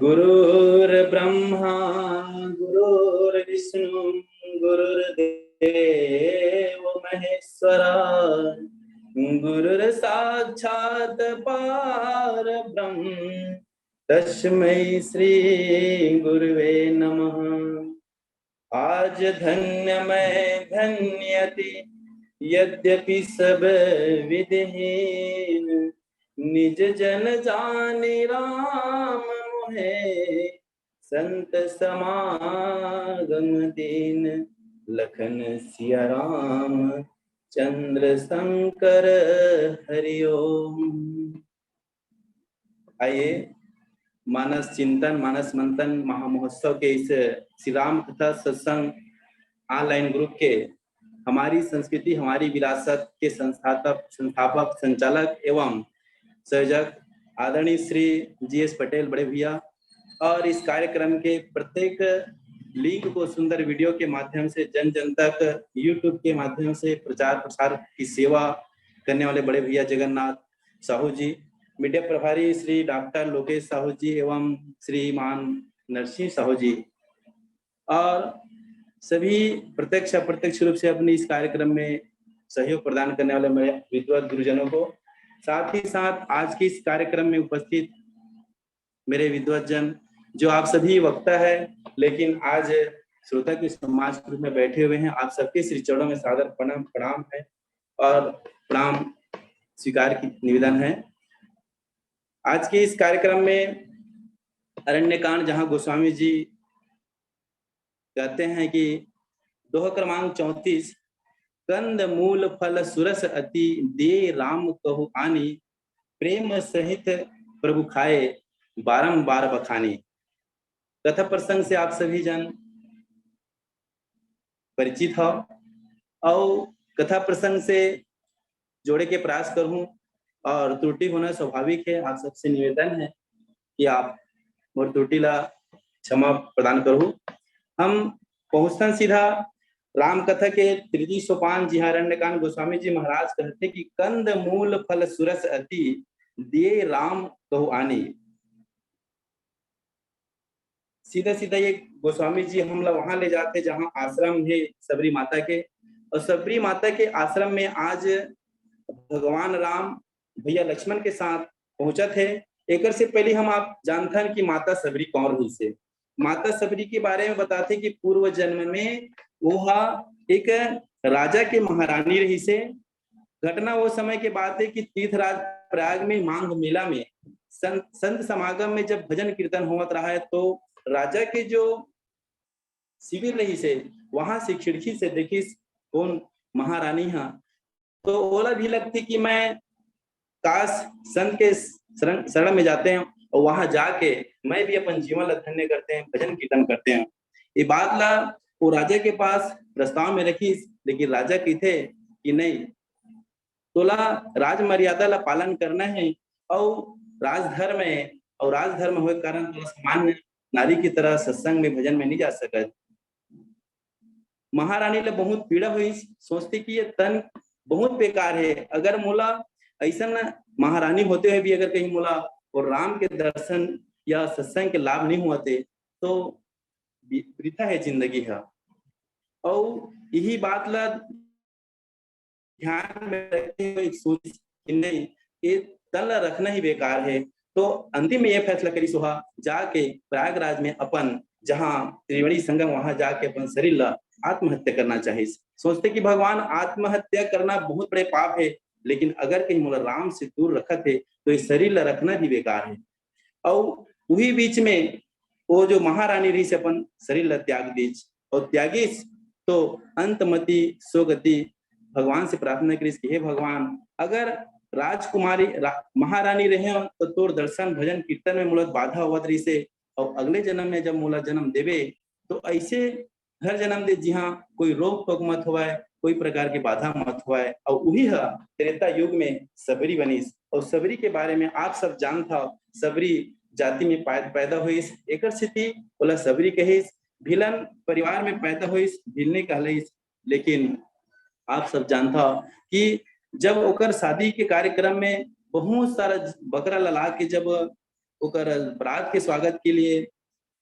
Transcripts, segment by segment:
गुरुर्ब्रह्मा गुरुर्विष्णु गुरुर्देव महेश्वरा गुरुर्साक्षात् परब्रह्म तस्मै श्री गुरुवे नमः। आज धन्य मैं धन्यति यद्यपि सब विधिहीन निज जन जाने राम मोहे संत समागम दीन लखन सिया राम चंद्र शंकर हरिओम। आइए मानस चिंतन मानस मंथन महामहोत्सव के इस श्री राम कथा सत्संग ऑनलाइन ग्रुप के हमारी संस्कृति हमारी विरासत के संस्थापक संचालक एवं संयोजक आदरणीय श्री GS पटेल बड़े भैया और इस कार्यक्रम के प्रत्येक लिंक को सुंदर वीडियो के माध्यम से जन जन तक YouTube के माध्यम से प्रचार प्रसार की सेवा करने वाले बड़े भैया जगन्नाथ साहू जी, मीडिया प्रभारी श्री डॉक्टर लोकेश साहू जी एवं श्रीमान नरसिंह साहू जी और सभी प्रत्यक्ष अप्रत्यक्ष रूप से अपने इस कार्यक्रम में सहयोग प्रदान करने वाले मेरे विद्वत गुरुजनों को, साथ ही साथ आज के इस कार्यक्रम में उपस्थित मेरे विद्वत जन जो आप सभी वक्ता है लेकिन आज श्रोता के समाज के रूप में बैठे हुए हैं, आप सबके श्री चरणों में सादर प्रणाम है और प्रणाम स्वीकार की निवेदन है। आज के इस कार्यक्रम में अरण्यकांड जहां गोस्वामी जी कहते हैं कि दोह क्रमांक 34 कंद मूल फल सुरस अति दे राम कहु आनी प्रेम सहित प्रभु खाए बारंबार बखानी। कथा प्रसंग से आप सभी जन परिचित हो और कथा प्रसंग से जोड़े के प्रयास करूं और त्रुटि होना स्वाभाविक है। आप सबसे निवेदन है कि आप मोर त्रुटि ला क्षमा प्रदान करूं। हम पहुंचते सीधा राम कथा के तृतीय सोपान जी अरण्यकांड गोस्वामी जी महाराज कहते कि कंद मूल फल सुरस अति दिए राम कहु आनी। सीधा सीधा ये गोस्वामी जी हम लोग वहां ले जाते जहां आश्रम है सबरी माता के, और सबरी माता के आश्रम में आज भगवान राम भैया लक्ष्मण के साथ पहुंचा थे। एक से पहले हम आप जानते हैं कि माता सबरी कौन रही से। माता सबरी के बारे में बताते कि पूर्व जन्म में वह एक राजा के महारानी रही से। घटना वो समय के बात है कि तीर्थराज प्रयाग में मांग मेला में संत समागम में जब भजन कीर्तन होता रहा है तो राजा के जो शिविर रही से वहां से खिड़की से देखी कौन महारानी है, तो ओला भी लगती कि मैं काश संत के शरण में जाते हैं और वहां जाके मैं भी अपन जीवन धन्य करते हैं, भजन कीर्तन करते हैं। ये बात ला वो राजा के पास प्रस्ताव में रखी, लेकिन राजा की थे कि नहीं, तोला राज मर्यादा ला पालन करना है और राजधर्म है, और राजधर्म होने के कारण तोला सामान्य नारी की तरह सत्संग में भजन में नहीं जा सकत। महारानी ले बहुत पीड़ा हुई, सोचती कि ये तन बहुत बेकार है, अगर मोला ऐसा महारानी होते हुए भी अगर कहीं मोला और राम के दर्शन या सत्संग के लाभ नहीं हुआ थे तो वृथा है जिंदगी है। और यही बात ला ध्यान में रखते हुए सोच कि नहीं, ये तल रखना ही बेकार है। तो अंतिम में ये फैसला करी सोहा जाके प्रयागराज में अपन जहाँ त्रिवेणी संगम वहां जाके अपन शरीर ला आत्महत्या करना चाहिए। सोचते कि भगवान आत्महत्या करना बहुत बड़े पाप है, लेकिन अगर कहीं मोला राम से दूर रखत है तो ये शरीर ला रखना भी बेकार है। और वही बीच में वो जो महारानी रही से अपन शरीर ला त्याग दीज और त्यागीस तो अंतमति सोगति भगवान से प्रार्थना करीस कि हे भगवान, अगर राजकुमारी महारानी रहे तो तोर दर्शन भजन कीर्तन में मोला बाधा होवत रही से, और अगले जन्म में जब मोला जन्म देवे तो ऐसे हर जन्म दे जिहाँ कोई रोक टोक मत होवाए, कोई प्रकार की बाधा मत होवाए। और वही है त्रेता युग में सबरी बनीस। और सबरी के बारे में आप सब जानता हो, सबरी जाति में पैदा हुईस, एकर स्थिति बोला सबरी कहिस। भिलन परिवार में पैदा हुईस, भिलने कहलिस। लेकिन आप सब जानता हो कि जब ओकर शादी के कार्यक्रम में बहुत सारा बकरा लला के जब ओकर बरात के स्वागत के लिए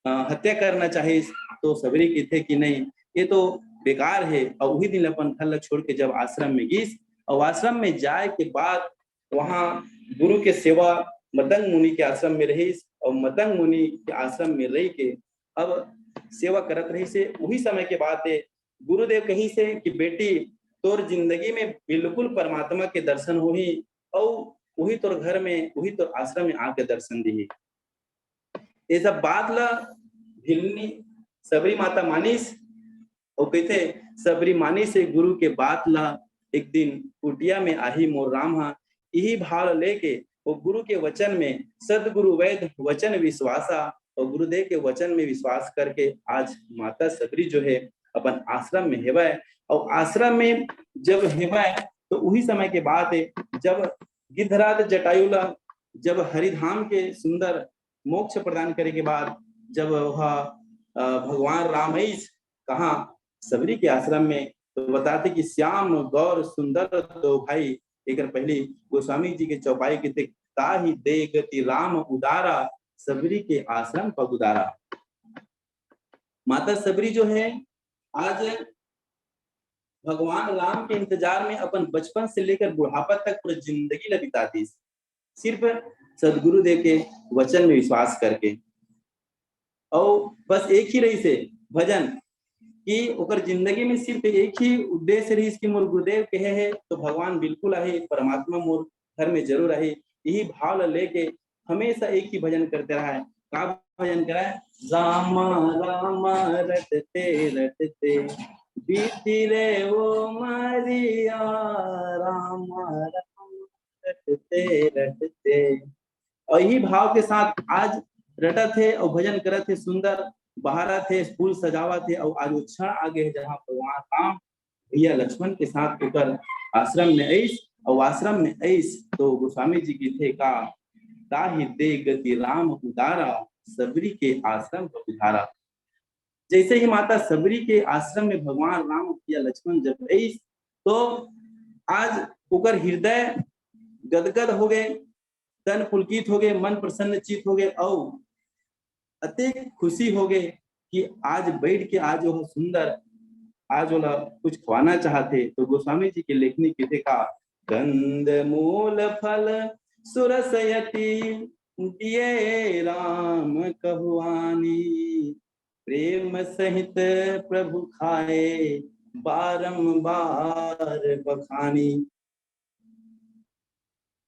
हत्या करना चाहिए, तो सबरी कहते कि नहीं, ये तो बेकार है। और वही दिन अपन घर छोड़ के जब आश्रम में गीस, और आश्रम में जाए के बाद वहाँ गुरु के सेवा मदंग मुनि के आश्रम में रहीस, और मदंग मुनि के आश्रम में रह के अब सेवा करत रही से। वही समय के बात है, गुरुदेव कहीं से कि बेटी तोर जिंदगी में बिल्कुल परमात्मा के दर्शन होही, और वही तोर घर में वही तोर आश्रम में आके दर्शन दी। ये सब बात ला भिलनी सबरी माता मानिस, और कहते सबरी मानी से गुरु के बात ला एक दिन कुटिया में आही मोर राम हा, यही भाव लेके वो गुरु के वचन में सदगुरु वैद वचन विश्वासा, और गुरुदेव के वचन में विश्वास करके आज माता सबरी जो है अपन आश्रम में हेवाए। और आश्रम में जब हेवाए तो वही समय के बात है जब गिद्धराज जटायुला जब हरिधाम के सुंदर मोक्ष प्रदान करे के बाद जब वह भगवान राम कहा सबरी के आश्रम में, तो बताते कि श्याम गौर सुंदर दो भाई। एक पहले गोस्वामी जी के चौपाई के थे, ताहि दे गति राम उदारा, सबरी के आश्रम पर उदारा। माता सबरी जो है आज भगवान राम के इंतजार में अपन बचपन से लेकर बुढ़ापा तक पूरी जिंदगी ल बिताती, सिर्फ सदगुरुदेव के वचन में विश्वास करके। और बस एक ही रही से भजन कि ओकर जिंदगी में सिर्फ एक ही उद्देश्य रही कि मोर गुरुदेव कहे है तो भगवान बिल्कुल आहे, परमात्मा मोर घर में जरूर आहे। यही भाव लेके हमेशा एक ही भजन करते रहा है। का भजन करा है? राम राम रटते रटते बीती रे वो मरिया, राम राम रटते रटते। और यही भाव के साथ आज रटत थे और भजन करत थे, सुंदर बहारा थे, फूल सजावा थे। और आज वो क्षण आगे है जहाँ भगवान राम भैया लक्ष्मण के साथ होकर आश्रम में ऐस, और आश्रम में ऐस तो गोस्वामी जी की थे का ताहि दे गति राम उदारा, सबरी के आश्रम पर उधारा। जैसे ही माता सबरी के आश्रम में भगवान राम भैया लक्ष्मण जब ऐस, तो आज ओकर हृदय गदगद हो गए, तन पुलकित हो गए, मन प्रसन्न चित हो गए, और अत्यधिक खुशी हो गए कि आज बैठ के आज वो सुंदर आज वाला कुछ खवाना चाहते। तो गोस्वामी जी के लेखनी कहते का कंद मूल फल सुरसयति दिए राम कहुआनी, प्रेम सहित प्रभु खाए बारंबार बखानी।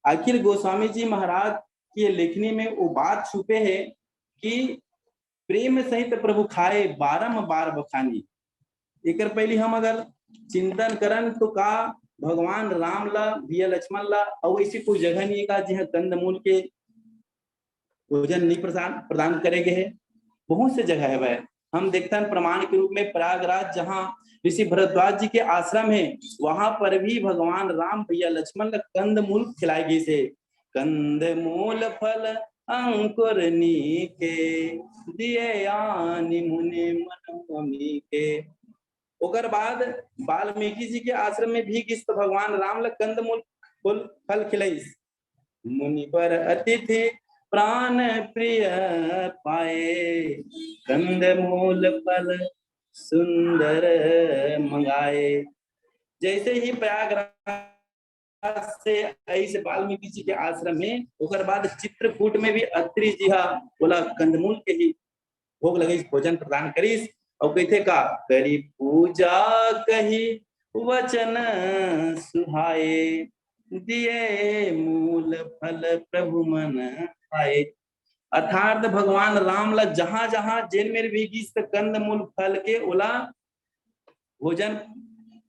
आखिर गोस्वामी जी महाराज की लेखनी में वो बात छुपे है कि प्रेम सहित प्रभु खाए बारंबार बखानी। एक पहले हम अगर चिंतन करन तो का भगवान राम ला भैया लक्ष्मण ला और ऐसी कोई जगह नहीं का जहाँ कंद मूल के भोजन नहीं प्रदान करेगे है। बहुत से जगह है वह हम देखते हैं प्रमाण के रूप में प्रयागराज जहाँ ऋषि भरद्वाज जी के आश्रम है, वहां पर भी भगवान राम भैया लक्ष्मण का कंद मूल खिलाए गए से। कंद मूल फल अंकुर नीके दिए आनि मुनि मन के। ओकर बाद वाल्मीकि जी के आश्रम में भी किस भगवान राम ल कंद मूल फल खिलाइस। मुनि पर अतिथि प्राण प्रिय पाए, कंद मूल फल सुंदर मंगाए। जैसे ही प्रयागराज से ऐसे वाल्मीकि जी के आश्रम में ओकर बाद चित्रकूट में भी अत्रि जी हा बोला कंदमूल के ही भोग लगे भोजन प्रदान करीस और कहते का करी पूजा कही वचन सुहाए दिए मूल फल प्रभु मन आए। अर्थात भगवान राम ला जहां जहां जेल में भी कंद मूल फल के ओला भोजन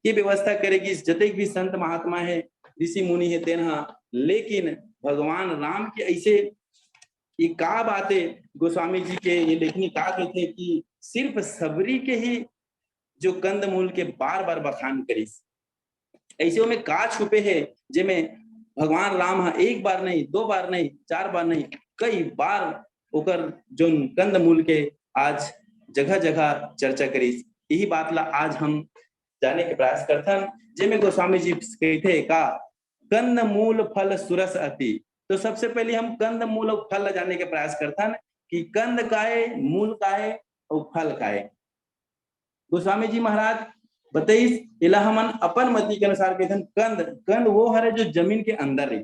की व्यवस्था करेगी जतक भी संत महात्मा है ऋषि मुनि है तेना। लेकिन भगवान राम के ऐसे ये का बातें गोस्वामी जी के ये लेखनी का कहते कि सिर्फ सबरी के ही जो कंद मूल के बार बार बखान करीस ऐसे में का छुपे है जिसमें भगवान राम एक बार नहीं, दो बार नहीं, चार बार नहीं, कई बार ओकर जो कंद मूल के आज जगह जगह चर्चा करीस। यही बात ला आज हम जाने के प्रयास करथन जिसमें गोस्वामी जी कहते का कंद मूल फल सुरस अति। तो सबसे पहले हम कंद मूल और फल जानने के प्रयास करथन कि कंद का है, मूल का है और फल का है। गोस्वामी जी महाराज बताइस इला हमन अपन मति के अनुसार कहथन कंद कंद वो हरे जो जमीन के अंदर रही,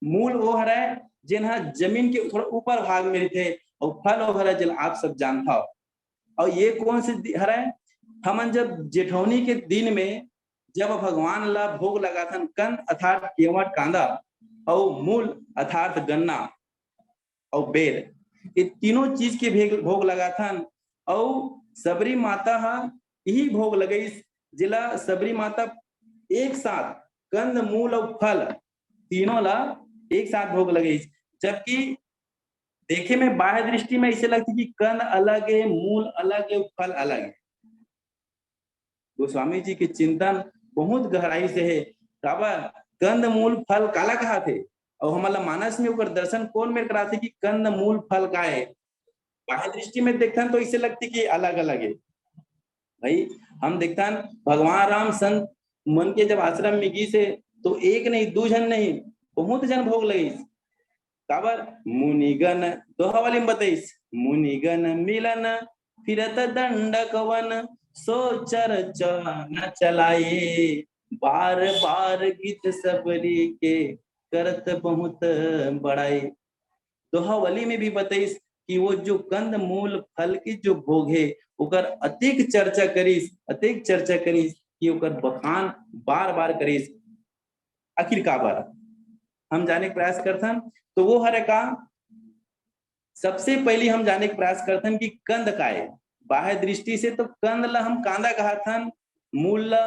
मूल वो हरे जिन्हा जमीन के थोड़ा ऊपर भाग में रहते और फल वो हरे जिन आप सब जानता हो। और ये कौन से हरे हमन जब जेठौनी के दिन में जब भगवान ला भोग लगाथन कंद अर्थात केवट कांदा और मूल अर्थात गन्ना और बेर ये तीनों चीज के भोग लगाथन। और सबरी माता यही भोग लगे जिला सबरी माता एक साथ कंद मूल और फल तीनों ला एक साथ भोग लगे। जबकि देखे में बाह्य दृष्टि में ऐसे लगती कि कंद अलग है, मूल अलग है, फल अलग है। गोस्वामी जी के चिंतन बहुत गहराई से है कंद मूल फल काला कहा थे और हमारा मानस में ऊपर दर्शन कौन मेरे कराते कि कंद मूल फल का है। बाह्य दृष्टि में देखता तो इसे लगती कि अलग अलग है। भाई हम देखता भगवान राम संत मन के जब आश्रम में गी से तो एक नहीं, दो जन नहीं, बहुत जन भोग लगी। काबर मुनिगण दोहा वाली में बताइस मुनिगण मिलन फिरत दंड कवन सो चर्चा न चलाए बार बार गीत सबरी के करत बहुत बड़ाई। दोहावली में भी बताइस कि वो जो कंद मूल फल की जो भोग है ओकर अतिक चर्चा करीस कि ओकर बखान बार बार करीस। आखिर का बार हम जाने के प्रयास करथन तो वो हरे का सबसे पहले हम जाने के प्रयास करथन कि कंद का है। बाह्य दृष्टि से तो कंद ला हम कांदा कहाथन, मूल ला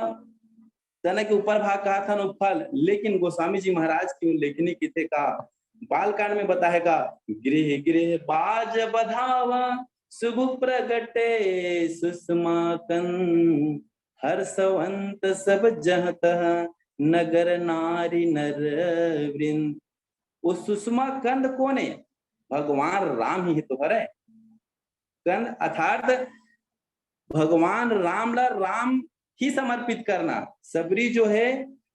तना के ऊपर भाग कहाथन और फल। लेकिन गोस्वामी जी महाराज की लेखनी किते का बालकांड में बताएगा गृह गृह बाज बधावा शुभ प्रगटे सुषमा कंद हर्षवंत सब जहत नगर नारी नर वृंद। वो सुषमा कंद कौन है? भगवान राम ही तो है कंद अर्थात भगवान राम ला राम ही समर्पित करना। सबरी जो है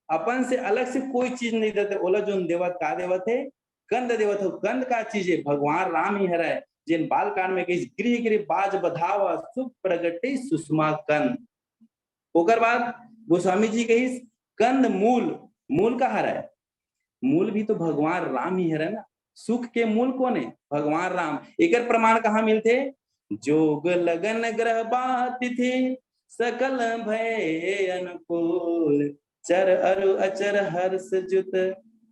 अपन से अलग से कोई चीज नहीं देते। ओला जो देवत का देवत है कंद देवत हो। कंद का चीज है भगवान राम ही है जिन बाल कांड में कही गृह गृह बाज बधावा शुभ प्रगटे सुषमा कंद। ओकर बाद गोस्वामी जी कही कंद मूल, मूल का हरा है, मूल भी तो भगवान राम ही है ना। सुख के मूल कौन है? भगवान राम। एक प्रमाण कहाँ मिलते? जोग लगन ग्रह बात थे सकल भय अनुकूल चर अरु अचर हर्ष जुत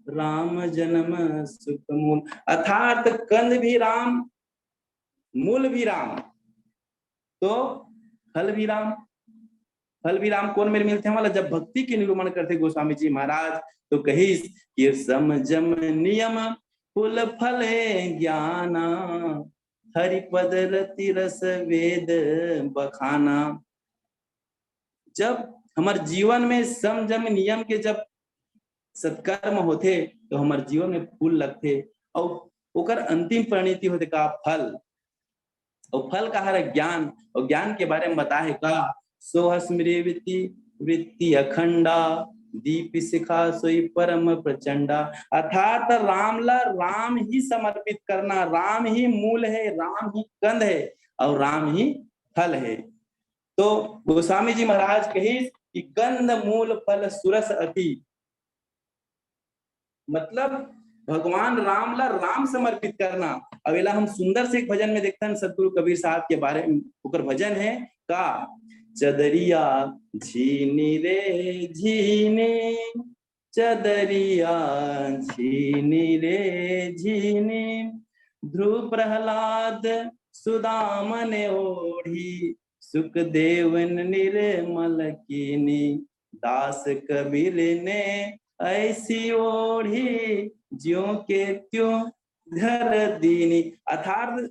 राम जन्म सुख मूल। अर्थात कंद भी राम, मूल भी राम, तो फल भी राम। फल भी राम कौन मेरे मिलते हैं वाला जब भक्ति के निरूपण करते गोस्वामी जी महाराज तो कही कि समझम नियम फूल फल ज्ञाना हरिपद रति रस वेद बखाना। जब हमारे जीवन में समझम नियम के जब सत्कर्म होते तो हमारे जीवन में फूल लगते और ओकर अंतिम परिणति होते का फल। और फल का हर ज्ञान और ज्ञान के बारे में बताए का सोहस्मृति वृत्ति अखंडा दीप शिखा सोई परम प्रचंडा। अर्थात रामला राम ही समर्पित करना। राम ही मूल है, राम ही कंद है और राम ही फल है। तो गोस्वामी जी महाराज कही कि कंद मूल फल सुरस अति। मतलब भगवान राम ला राम समर्पित करना। अवेला हम सुंदर से एक भजन में देखते हैं सतगुरु कबीर साहब के बारे में, ओकर भजन है का चदरिया झीनी रे झीनी, चदरिया झीनी रे झीनी, ध्रुव प्रहलाद सुदामन ओढ़ी, सुखदेवन निर्मल कीनी, दास कबीर ने ऐसी ओढ़ी, ज्यों के त्यों घर दीनी। अर्थात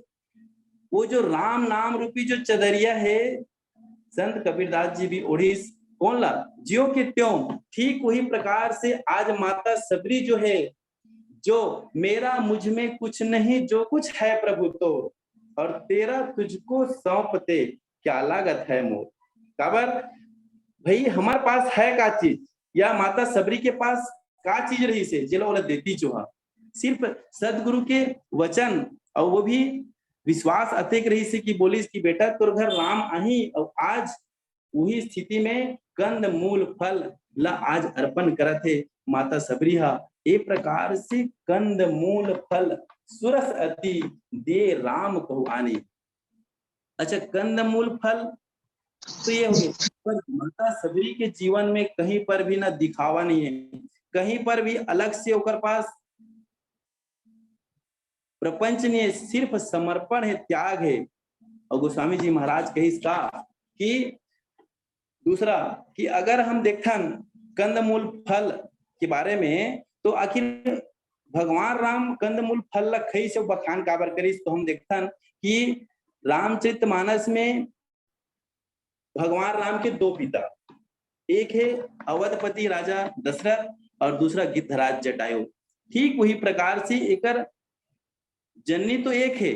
वो जो राम नाम रूपी जो चदरिया है, संत कबीरदास जी भी ओढ़ी कौन ला, ज्यों के त्यों। ठीक वही प्रकार से आज माता सबरी जो है, जो मेरा मुझ में कुछ नहीं जो कुछ है प्रभु तो, और तेरा तुझको सौंपते क्या लागत है मोर। काबर भाई हमारे पास है का चीज, या माता सबरी के पास का चीज रही से जिला वाला देती जो है, सिर्फ सदगुरु के वचन, और वो भी विश्वास अतिक रही से कि बोलिस कि बेटा तोर घर राम आही, और आज वही स्थिति में कंद मूल फल ला आज अर्पण करत है माता सबरी हा। ए प्रकार से कंद मूल फल सुरस अति दे राम कहु आनी। अच्छा, कंद मूल फल तो ये हो गए, पर माता सबरी के जीवन में कहीं पर भी ना दिखावा नहीं है, कहीं पर भी अलग से ओकर पास प्रपंच नहीं है, सिर्फ समर्पण है, त्याग है। और गोस्वामी जी महाराज कही इसका कि दूसरा कि अगर हम देखन कंदमूल फल के बारे में, तो आखिर भगवान राम कंदमूल फल ला खई से बखान काबर करिस, तो हम देखथन कि रामचरितमानस में भगवान राम के दो पिता, एक है अवधपति राजा दशरथ और दूसरा गिद्धराज जटायु। ठीक वही प्रकार से एकर जननी तो एक है,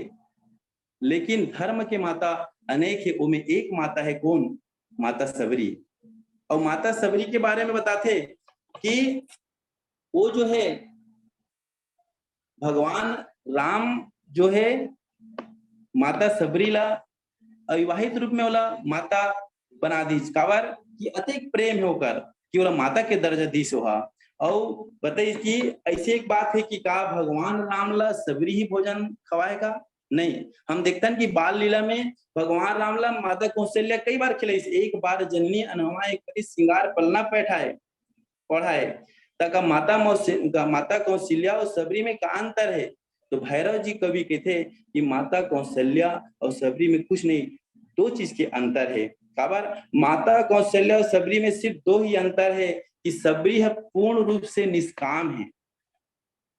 लेकिन धर्म के माता अनेक है, उनमें एक माता है कौन, माता सबरी। और माता सबरी के बारे में बताते कि वो जो है भगवान राम जो है माता सबरी ला अविवाहित रूप में वाला माता बना दी, काबर कि अतिक प्रेम है होकर कि वाला माता के दर्जा दी सोहा। और बताइए कि ऐसी एक बात है कि का भगवान राम ला सबरी ही भोजन खवाएगा, नहीं। हम देखते हैं कि बाल लीला में भगवान राम ला माता कौशल्या कई बार खिलाई, एक बार जननी अनवा एक श्रृंगार पलना बैठाए पढ़ाए तक माता कौशल्या और सबरी में का अंतर है, तो भैरव जी कवि कहते कि माता कौशल्या और सबरी में कुछ नहीं, दो चीज के अंतर है। काबर माता कौशल्या और सबरी में सिर्फ दो ही अंतर है कि सबरी है पूर्ण रूप से निष्काम है,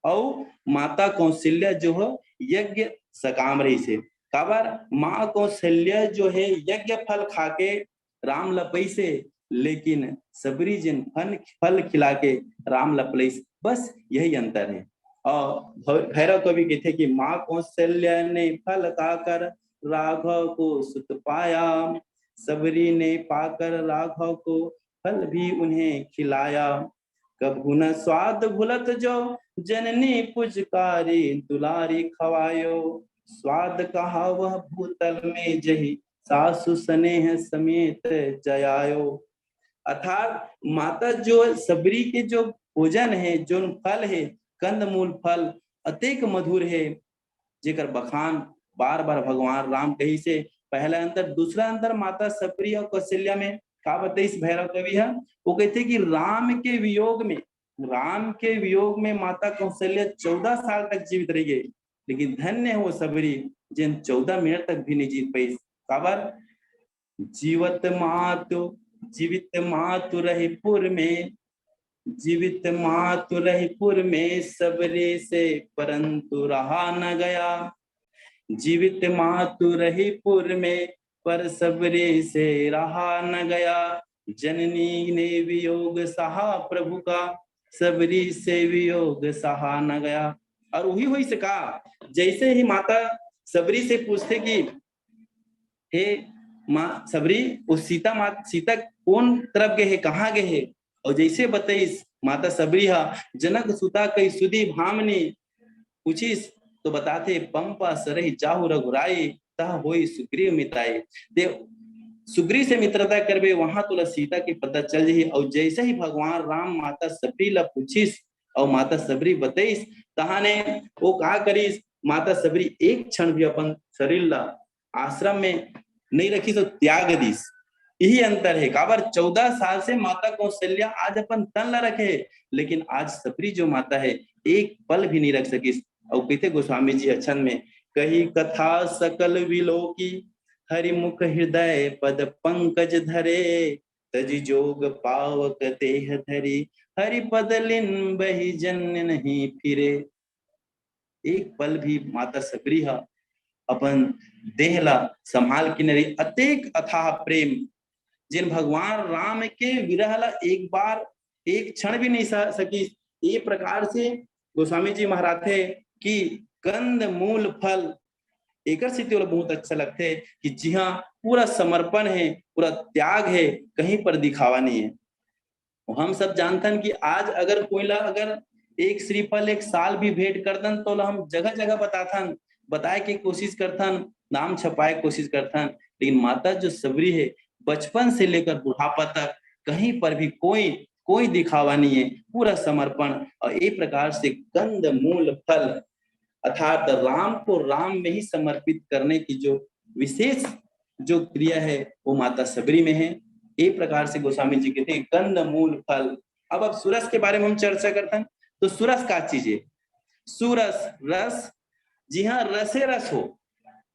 और माता कौशल्या जो है यज्ञ सकाम रही से। काबर माँ कौशल्या जो है यज्ञ फल खाके राम लपई से, लेकिन सबरी जिन फल खिला के राम लपलई, बस यही अंतर है। और भैरव कवि कहते कि माँ कौशल्या ने फल खाकर राघव को सुत पाया, सबरी ने पाकर राघव को फल भी उन्हें खिलाया, कभू न स्वाद भूलत जो जननी पुचकारी दुलारी खवायो, स्वाद कहा वह भूतल में जही सासु स्नेह समेत जयायो। अर्थात माता जो सबरी के जो भोजन है, जो फल है कंदमूल फल अतिक मधुर है, जेकर बखान बार बार भगवान राम कही से। पहला अंतर, दूसरा अंतर माता सबरी और कौशल्या में का बताइए इस भैरव कवि है, वो कहते कि राम के वियोग में माता कौशल्या 14 साल तक जीवित रही गई, लेकिन धन्य है वो सबरी जिन 14 मिनट तक भी नहीं जीत पाई। काबर जीवित मातु रही पुर में, जीवित मातु रही पुर में सबरे से परंतु रहा न गया, जीवित मातु रही पुर में पर सबरे से रहा न गया, जननी ने वियोग सहा प्रभु का सबरी से वियोग सहा न गया। और वही हुई से कहा, जैसे ही माता सबरी से पूछते कि हे माँ सबरी, वो सीता कौन तरफ गए है, कहाँ गए है, और जैसे बताइस माता सबरी हा जनक सुता कई सुधी भामनी पूछिस, तो बताते पंपा सरही जाहु रघुराई तह होई सुग्रीव मिताई। दे सुग्रीव से मित्रता करबे वहां तुला सीता के पता चल जाही। और जैसे ही भगवान राम माता सबरी ला पूछिस और माता सबरी बताइस तहाने वो का करीस, माता सबरी एक क्षण भी अपन शरीर ला आश्रम में नहीं रखी तो त्याग दीस। यही अंतर है। काबर 14 साल से माता कौशल्या आज अपन तन ला रखे, लेकिन आज सबरी जो माता है एक पल भी नहीं रख सकीस। और कहते गोस्वामी जी अक्षन में, कही कथा सकल विलो की, हरिमुख हृदय पद पंकज धरे, तज जोग पावक देह धरी, हरि पद लिन बही जन नहीं फिरे। एक पल भी माता सबरी हा अपन देह ला संभाल के नहीं, अतेक अथाह प्रेम जिन भगवान राम के विरह ला एक बार एक क्षण भी नहीं सह सकी। ये प्रकार से गोस्वामी जी महाराज थे कि कंद मूल फल एक बहुत अच्छा लगते है कि जी हाँ पूरा समर्पण है, पूरा त्याग है, कहीं पर दिखावा नहीं है। हम सब जानते हैं कि आज अगर कोई ला अगर एक श्रीफल एक साल भी भेंट कर दन तो हम जगह जगह बताथन, बताए की कोशिश करथन, नाम छपाए कोशिश करथन, लेकिन माता जो सबरी है बचपन से लेकर बुढ़ापा तक कहीं पर भी कोई दिखावा नहीं है, पूरा समर्पण। और एक प्रकार से कंद मूल फल अर्थात राम को राम में ही समर्पित करने की जो विशेष जो क्रिया है वो माता सबरी में है। एक प्रकार से गोस्वामी जी कहते हैं कंद मूल फल। अब सुरस के बारे में हम चर्चा करते हैं। तो सुरस का चीज है, सुरस रस, जी हाँ रसे रस हो,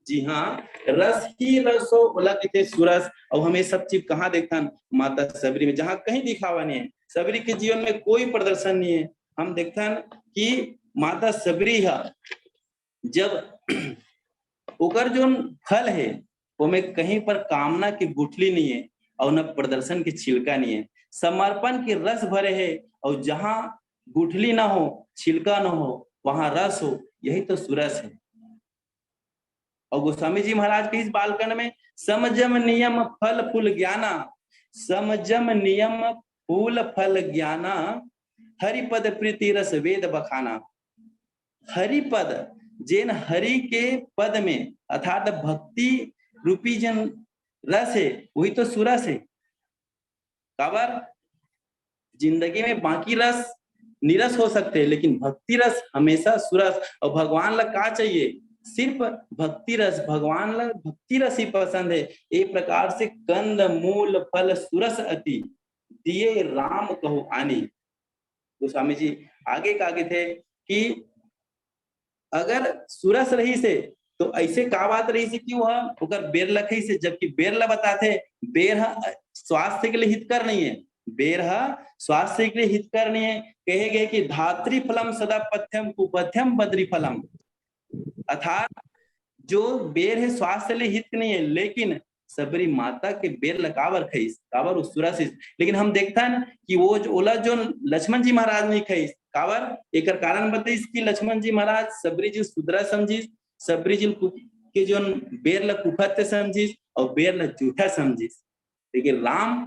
जी हाँ रस ही रस हो, बोला कहते सुरस। और हमें सब चीज कहाँ देखता है, माता सबरी में, जहाँ कहीं दिखावा नहीं है, सबरी के जीवन में कोई प्रदर्शन नहीं है। हम देखते हैं कि माता सबरी है जब ओकर जो फल है वो में कहीं पर कामना की गुठली नहीं है और न प्रदर्शन की छिलका नहीं है, समर्पण के रस भरे है। और जहां गुठली ना हो, छिलका ना हो, वहां रस हो, यही तो सुरस है। और गोस्वामी जी महाराज के इस बालकन में समजम नियम फल फूल ज्ञाना, समजम नियम फूल फल ज्ञाना, हरिपद प्रीति रस वेद बखाना। हरिपद जिन हरि के पद में अर्थात भक्ति रूपी जन रस है वही तो सुरस है। काबर जिंदगी में बाकी रस निरस हो सकते हैं, लेकिन भक्ति रस हमेशा सुरस। और भगवान ला का चाहिए, सिर्फ भक्ति रस, भगवान ला भक्ति रस ही पसंद है। एक प्रकार से कंद मूल फल सुरस अति, दिए राम कहु आनी। गोस्वामी जी आगे थे कि अगर सुरस रही से तो ऐसे का बात रही से कि वह बेर लखई से, जबकि बेर ला बताते बेर स्वास्थ्य के लिए हितकर नहीं है, बेर स्वास्थ्य के लिए हितकर नहीं है। कहे गए कि धात्री फलम सदा पथ्यम कुपथ्यम बद्री फलम, अर्थात जो बेर है स्वास्थ्य लिए हित नहीं है, लेकिन सबरी माता के बेर लकावर खईस, कावर सुरस। लेकिन हम देखता है ना कि वो जो ओला जो लक्ष्मण जी महाराज नहीं खईस, कावर एक कारण बताइस कि लक्ष्मण जी महाराज सबरी जी सुधरा समझिस, सबरी जी के जो बेर ला कुफत्य समझिस और बेर ला जूठा समझिस, लेकिन राम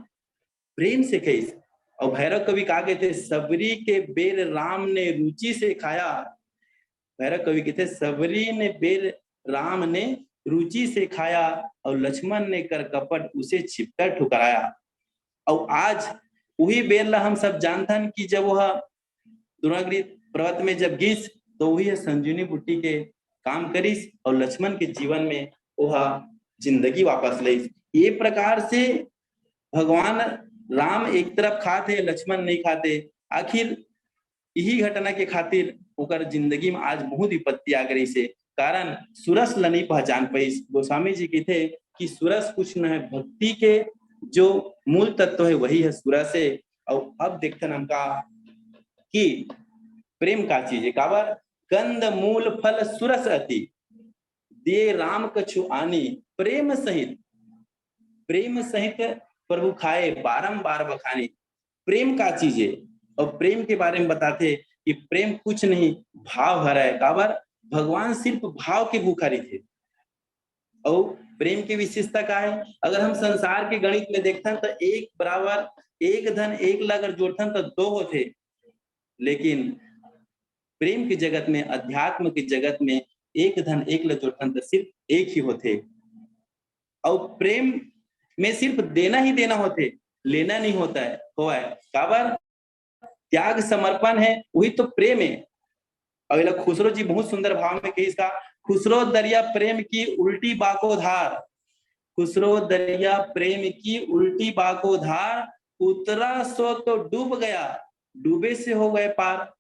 प्रेम से खईस। और भैरव कवि कहा कहते सबरी के बेर राम ने रुचि से खाया, भैरव कवि कहते सबरी ने बेर राम ने रुचि से खाया और लक्ष्मण ने कर कपट उसे छिपकर ठुकराया। और आज वही बेर ला हम सब जानते हैं कि जब वह द्रोणागिरी पर्वत में जब गिस तो वही संजीवनी बूटी के काम करीस और लक्ष्मण के जीवन में वह जिंदगी वापस ले। ये प्रकार से भगवान राम एक तरफ खाते लक्ष्मण नहीं खाते, आखिर यही घटना के खातिर ओकर जिंदगी में आज बहुत विपत्ति आ गई से, कारण सुरस ला नहीं पहचान पाई। गोस्वामी जी की थे कि सुरस कुछ न है, भक्ति के जो मूल तत्व है वही है सुरस है। और अब देखते हैं हमका कि प्रेम का चीज है, काबर कंद मूल फल सुरस अति, दे राम कछु आनी, प्रेम सहित प्रभु खाए बारंबार बखाने। प्रेम का चीज है और प्रेम के बारे में बताते कि प्रेम कुछ नहीं भाव भरा है, काबर भगवान सिर्फ भाव के भूखारी थे। और प्रेम की विशेषता क्या है, अगर हम संसार के गणित में देखते हैं तो एक बराबर एक धन एक ला अगर जोड़ते हैं तो दो होते, लेकिन प्रेम की जगत में, अध्यात्म की जगत में एक धन एक ला जोड़ते हैं तो सिर्फ एक ही होते। और प्रेम में सिर्फ देना ही देना होते, लेना नहीं होता है, काबर त्याग समर्पण है, वही तो प्रेम है। अगला खुसरो जी बहुत सुंदर भाव में कही इसका, खुसरो दरिया प्रेम की उल्टी बाको धार, खुसरो दरिया प्रेम की उल्टी बाको धार, उतरा सो तो डूब गया, डूबे से हो गए पार।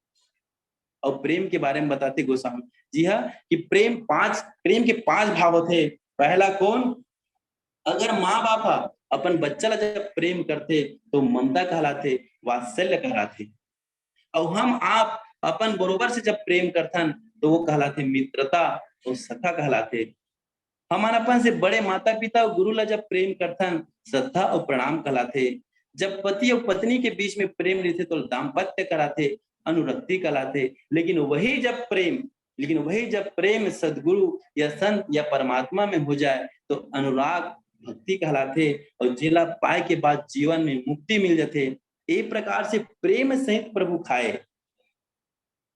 और प्रेम के बारे में बताते गोस्वामी जी हाँ कि प्रेम के 5 भाव होते। पहला कौन, अगर माँ बाप अपन बच्चा ला जब प्रेम करते तो ममता कहलाते, वात्सल्य कहलाते। और हम आप अपन बरोबर से जब प्रेम करथन तो वो कहलाते मित्रता और सखा कहलाते। हमारे अपन से बड़े माता पिता और गुरु ला जब प्रेम करथन श्रद्धा और प्रणाम कहलाते। जब पति और पत्नी के बीच में प्रेम रहते तो दाम्पत्य कराते, अनुरक्ति कहलाते। लेकिन वही जब प्रेम सदगुरु या संत या परमात्मा में हो जाए तो अनुराग भक्ति कहलाते। और जिला पाए के बाद जीवन में मुक्ति मिल जाते। एक प्रकार से प्रेम सहित प्रभु खाए।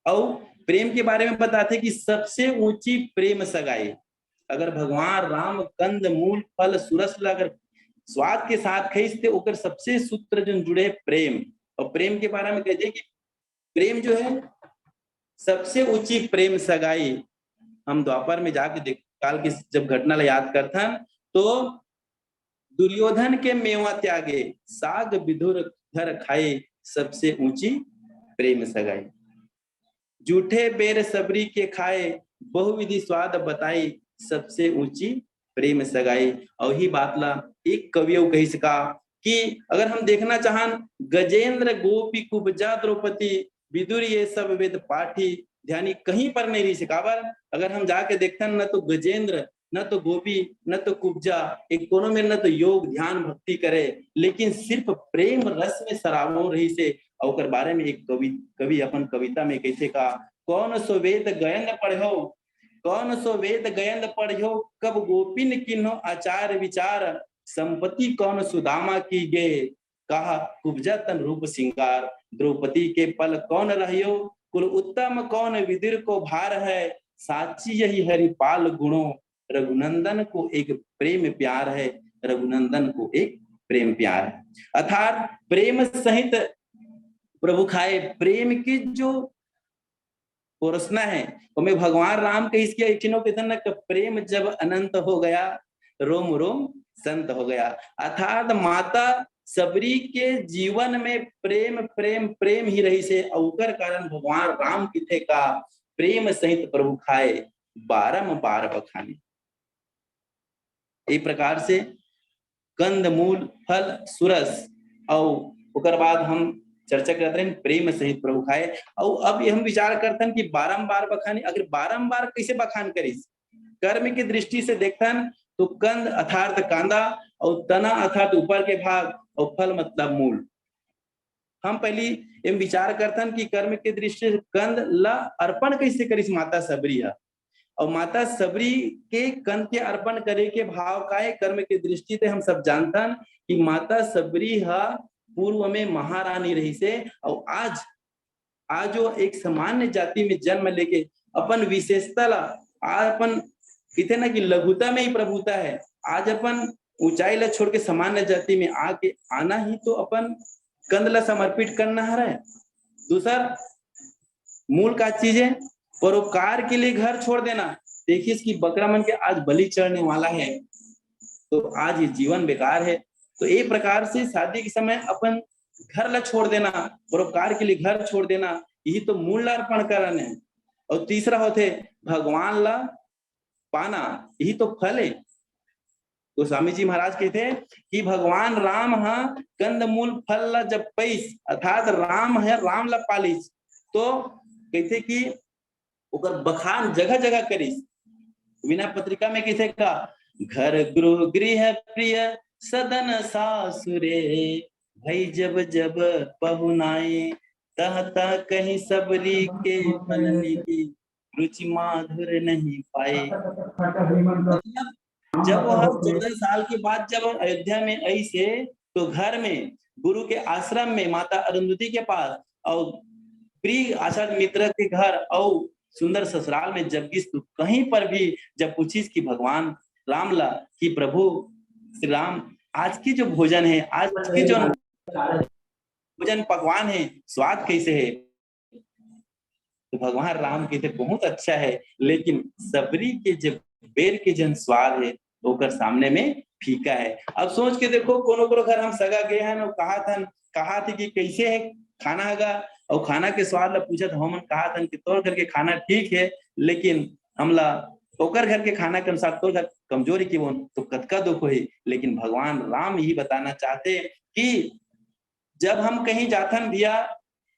और प्रेम के बारे में बताते कि सबसे ऊंची प्रेम सगाई, अगर भगवान राम कंद मूल फल सुरस अगर स्वाद के साथ खींचते ओकर सबसे सूत्र जो जुड़े प्रेम। और प्रेम के बारे में कहते कि प्रेम जो है सबसे ऊंची प्रेम सगाई। हम द्वापर में जाके देख काल की जब घटना ला याद करथन तो दुर्योधन के मेवा त्यागे, साग विधुर घर खाए, सबसे ऊंची प्रेम सगाई। जूठे बेर सबरी के खाए, बहुविधि स्वाद बताई, सबसे ऊंची प्रेम सगाई। और ही बात ला एक कवियो कही सका कि अगर हम देखना चाहन गजेंद्र गोपी कुब्जा द्रौपदी विदुर ये सब वेद पाठी, ध्यानी कहीं पर नहीं रही सिकावर। अगर हम जाके देखते न तो गजेंद्र, न तो गोपी, न तो कुब्जा, एक कोनो में न तो योग ध्यान भक्ति करे, लेकिन सिर्फ प्रेम रस में सराबों रही से। और बारे में एक कवि अपन कविता में कैसे का, कौन सो वेद गयन पढ़ो, कौन सो वेद गयन पढ़ो, कब गोपिन किन्हो आचार विचार, संपत्ति कौन सुदामा की गे, कहा कुब्जा तन रूप सिंगार, द्रौपदी के पल कौन रहियो, कुल उत्तम कौन विदुर को भार है, साची यही हरिपाल गुणों, रघुनंदन को एक प्रेम प्यार है, रघुनंदन को एक प्रेम प्यार है। अर्थात प्रेम सहित प्रभु खाए। प्रेम की जो पोरसना है हमें भगवान राम के इसके इच्छिनों के धन प्रेम जब अनंत हो गया, रोम रोम संत हो गया। अर्थात माता सबरी के जीवन में प्रेम प्रेम प्रेम ही रही से, अवकर कारण भगवान राम की थे का प्रेम सहित प्रभु खाए, बारंबार बखाने। एक प्रकार से कंद मूल फल सुरस और उकर बाद हम चर्चा करते हैं प्रेम सहित प्रभु खाए। और अब हम विचार करते हैं कि बारंबार बखानी, अगर बारंबार कैसे बखान करिस, कर्म की दृष्टि से देखतन तो कंद अर्थात कांदा और तना अर्थात ऊपर के भाग और फल मतलब मूल। हम पहली एम विचार करतन कि कर्म के दृष्टि से कंद ला अर्पण कैसे करिस माता सबरी है, और माता सबरी के कंद के अर्पण करे के भाव का है कर्म के दृष्टि से। हम सब जानतन कि माता सबरी है पूर्व में महारानी रही से, और आज जो एक सामान्य जाति में जन्म लेके अपन विशेषता ला आज अपन कहते ना कि लघुता में ही प्रभुता है। आज अपन ऊंचाई ला छोड़ के सामान्य जाति में आके आना ही तो अपन कंद ला समर्पित करना है। दूसरा मूल का चीज है परोपकार के लिए घर छोड़ देना। देखिए इसकी बकरा मन के आज बलि चढ़ने वाला है तो आज ये जीवन बेकार है। तो एक प्रकार से शादी के समय अपन घर ला छोड़ देना, परोपकार के लिए घर छोड़ देना, यही तो मूल अर्पण करना है। और तीसरा होते भगवान ला पाना, यही तो फल है। तो स्वामी जी महाराज कहते हैं कि भगवान राम है कंद मूल फल ला जब पैस, अर्थात राम है राम ला पालिस, तो कहते कि उकर बखान जगह जगह करिस। विना पत्रिका में कहते का घर गृह गृह प्रिय सदन सासुरे, भई जब जब पहुनाए तह तह कहीं सबरी के बनने की रुचि माधुर नहीं पाए। जब वह 14 साल के बाद जब अयोध्या में आई से तो घर में गुरु के आश्रम में माता अरुंधति के पास और प्रिय आचार्य मित्र के घर और सुंदर ससुराल में जब तू कहीं पर भी जब पूछिस कि भगवान रामला कि प्रभु श्री राम आज की जो भोजन है आज की जो भोजन पकवान है, स्वाद कैसे है? तो भगवान राम कहते बहुत अच्छा है, लेकिन सबरी के जब बेर के जन स्वाद है ओकर सामने में फीका है। अब सोच के देखो, कोनो कोनो घर हम सगा गए हैं और कहा थे कि कैसे है खाना हैगा, और खाना के स्वाद ला पूछत हमन कहा था कि तोर घर के खाना ठीक है, लेकिन हमला ओकर घर के खाना के अनुसार तोर घर कमजोरी की बोन तो कतका दुख है। लेकिन भगवान राम यही बताना चाहते कि जब हम कहीं जाथन भैया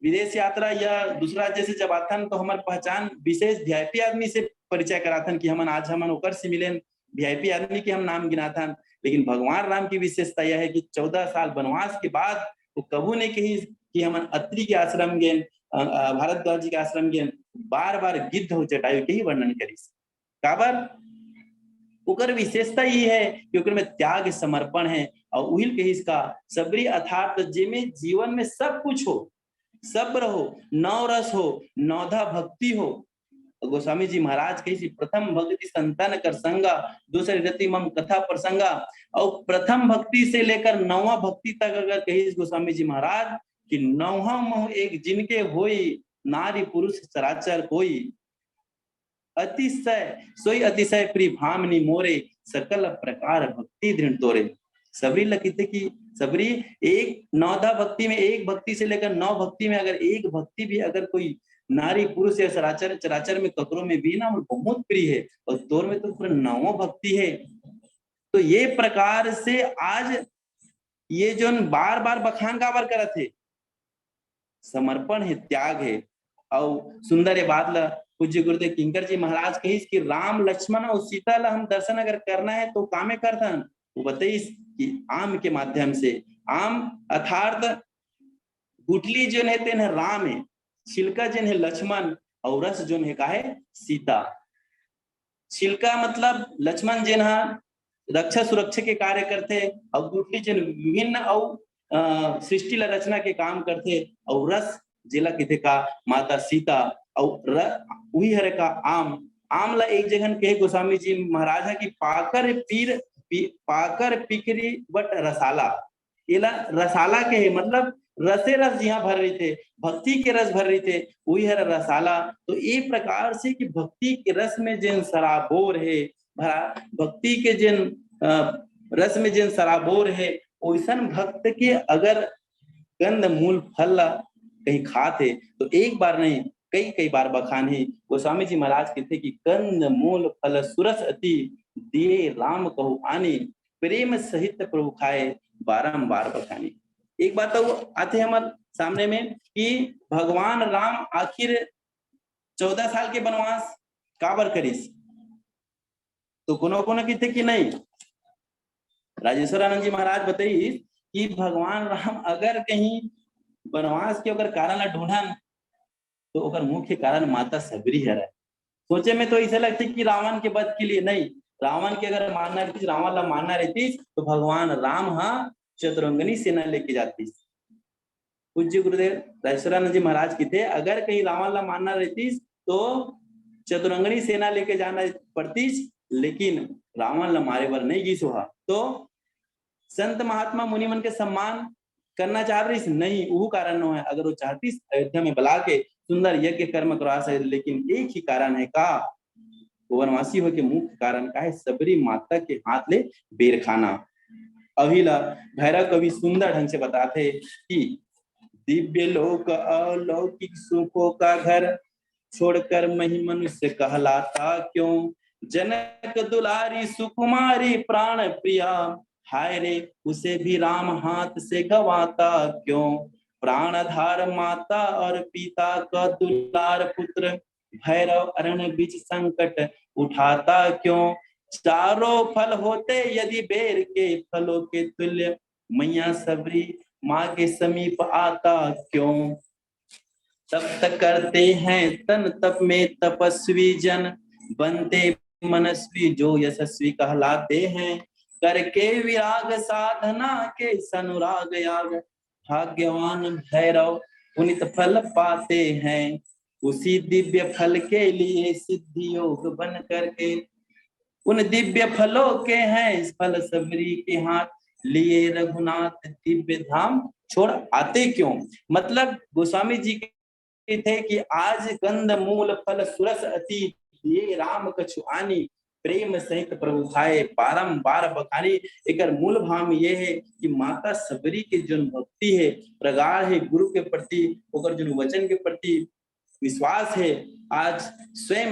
विदेश यात्रा या दूसरा राज्य से जब आथन, तो हमार पहचान विशेष वीआईपी आदमी से परिचय कराथन कि हमन आज हमन ओकर से मिलेन, वीआईपी आदमी के हम नाम गिनाथन। लेकिन भगवान राम की विशेषता यह है कि 14 साल वनवास के बाद वो कबू नहीं कही कि हमन अत्रि के आश्रम गेन, भारद्वाज जी के आश्रम गेन, बार बार गिद्ध हो जटायु के ही वर्णन करिस। काबर ओकर विशेषता ही है कि ओकर में त्याग समर्पण है, और उहिल के इसका सबरी अर्थात जेमे जीवन में सब कुछ हो, सब्र हो, नौ रस हो, नौधा भक्ति हो। गोस्वामी जी महाराज कही प्रथम भक्ति संतन कर संगा, दूसरे रति मम कथा प्रसंगा। और प्रथम भक्ति से लेकर नौवा भक्ति तक अगर कही गोस्वामी जी महाराज कि नौहा मोह एक जिनके होई, नारी पुरुष चराचर कोई, अतिशय सोई अतिशय प्रिय भामनी मोरे, सकल प्रकार भक्ति दृढ़ तोरे। सबरी लखीते कि सबरी एक नौधा भक्ति में, एक भक्ति से लेकर 9 भक्ति में अगर एक भक्ति भी अगर कोई नारी पुरुष या चराचर चराचर में ककरो में भी ना बहुत प्रिय है, और तोर में तो पूरा 9 भक्ति है। तो ये प्रकार से आज ये जो बार बार बखान काबर करत है, समर्पण है, त्याग है। और सुंदर ये बात ला पूज्य गुरुदेव किंकर जी महाराज कहिस कि राम लक्ष्मण और सीता ला हम दर्शन अगर करना है तो कामे करथन, वो बताइस कि आम के माध्यम से। आम अर्थात गुठली जो है तेन है राम है, छिलका जिन है लक्ष्मण, और रस जो है का है सीता। छिलका मतलब लक्ष्मण जिन रक्षा सुरक्षा के कार्य करते, और गुठली जिन विभिन्न और सृष्टि ला रचना के काम करते, और रस जिला किथे का माता सीता, और वही हरे का आम ला एक जगह कहे गोस्वामी जी महाराज है कि पाकर पिकरी बट रसाला, इला रसाला के है मतलब रसे रस जिहाँ भर रही थे, भक्ति के रस भर रही थे, वही है रसाला। तो ये प्रकार से कि भक्ति के रस में जिन सराबोर है भरा, भक्ति के जिन रस में जिन सराबोर है, वैसन भक्त के अगर गंध मूल फल कहीं खाते तो एक बार नहीं कई बार बखान है। गोस्वामी जी महाराज कहते कि कंद मूल फल सुरस अति, दिए राम कहु आने, प्रेम सहित प्रभु खाए, बारंबार बखानी। एक बात तो आते हमारे सामने में कि भगवान राम आखिर 14 साल के वनवास काबर करिस, तो कोनो कहते कि नहीं, राजेश्वरानंद जी महाराज बताइए कि भगवान राम अगर कहीं वनवास के अगर कारण ला ढूंढन तो ओकर मुख्य कारण माता सबरी है। सोचे में तो ऐसा लगता है कि रावण के वध के लिए नहीं, रावण के अगर मानना रहती, रावण ला मानना रहती तो भगवान राम चतुरंगनी सेना लेके जाती। पूज्य गुरुदेव राजेश्वरानंद जी महाराज की थे अगर कहीं रावण ला मानना रहती तो चतुरंगनी सेना लेके जाना पड़ती, लेकिन रावण ला मारे बर नहीं गई सुहा। तो संत महात्मा मुनि मन के सम्मान करना चाह रही नहीं, वो कारण न है। अगर वो चाहती अयोध्या में बुला के सुंदर यज्ञ कर्म करवा सके, लेकिन एक ही कारण है का वनवासी हो के मुख्य कारण का है सबरी माता के हाथ ले बेर खाना। अभिला भैरव कवि सुंदर ढंग से बताते कि दिव्य लोक अलौकिक सुखों का घर, छोड़कर मही मनुष्य कहलाता क्यों, जनक दुलारी सुकुमारी प्राण प्रिया, हाय रे उसे भी राम हाथ से गवाता क्यों, प्राणधार माता और पिता का दुलार पुत्र, भैरव अरण्य बीच संकट उठाता क्यों, चारों फल होते यदि बेर के फलों के तुल्य, मैया सबरी माँ के समीप आता क्यों, तप करते हैं तन तप में तपस्वी जन, बनते मनस्वी जो यशस्वी कहलाते हैं, करके विराग साधना के सनुराग याग, भाग्यवान भैरव पुनित फल पाते हैं, उसी दिव्य फल के लिए सिद्धि योग बन करके, उन दिव्य फलों के हैं इस फल सबरी के हाथ, लिए रघुनाथ दिव्य धाम छोड़ आते क्यों। मतलब गोस्वामी जी के थे कि आज कंद मूल फल सुरस अति ये राम कछु आनी प्रेम सहित प्रभु खाए बारंबार बखानी। एक मूल भाव ये है कि माता सबरी के जो भक्ति है प्रगाढ़ है गुरु के प्रति, ओकर जो वचन के प्रति विश्वास है, आज स्वयं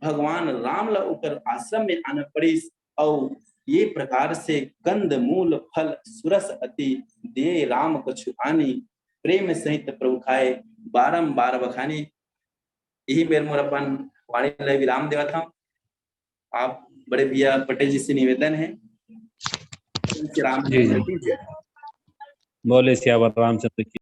भगवान राम ला ओकर आश्रम में आना पड़ी और ये प्रकार से कंद मूल फल सुरस अति दे राम कछु आनी प्रेम सहित प्रभु खाए बारंबार बखानी। यही मेरे मोर अपन वाणी ला विराम देवा था। आप बड़े भैया पटेल जी से निवेदन है राम जी जी, बोले सियावर रामचंद्र की।